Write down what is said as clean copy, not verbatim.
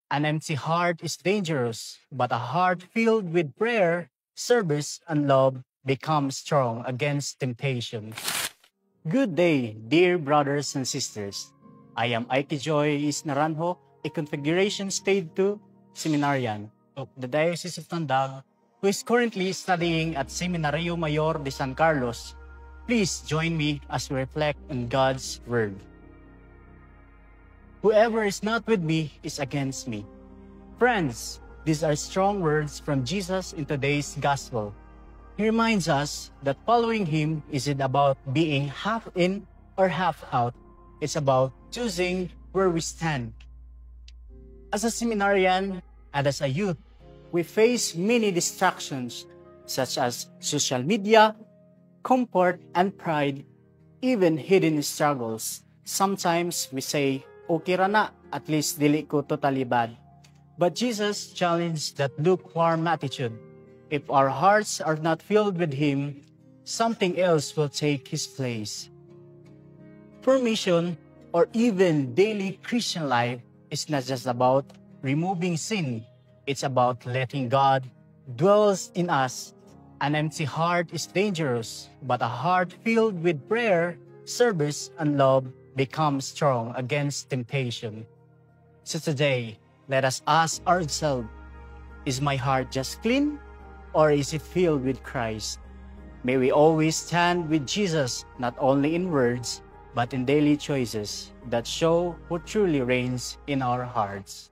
An empty heart is dangerous, but a heart filled with prayer, service, and love becomes strong against temptation. Good day, dear brothers and sisters. I am Ike Joy Naranjo, a Configuration Stage 2 seminarian of the Diocese of Tandag, who is currently studying at Seminario Mayor de San Carlos. Please join me as we reflect on God's Word. Whoever is not with me is against me. Friends, these are strong words from Jesus in today's Gospel. He reminds us that following Him isn't about being half in or half out. It's about choosing where we stand. As a seminarian and as a youth, we face many distractions such as social media, comfort and pride, even hidden struggles. Sometimes we say, okay ra na, at least dili ko totally bad. But Jesus challenged that lukewarm attitude. If our hearts are not filled with Him, something else will take His place. Formation or even daily Christian life is not just about removing sin. It's about letting God dwell in us. An empty heart is dangerous, but a heart filled with prayer, service, and love becomes strong against temptation. So today, let us ask ourselves, is my heart just clean? Or is it filled with Christ? May we always stand with Jesus, not only in words, but in daily choices that show who truly reigns in our hearts.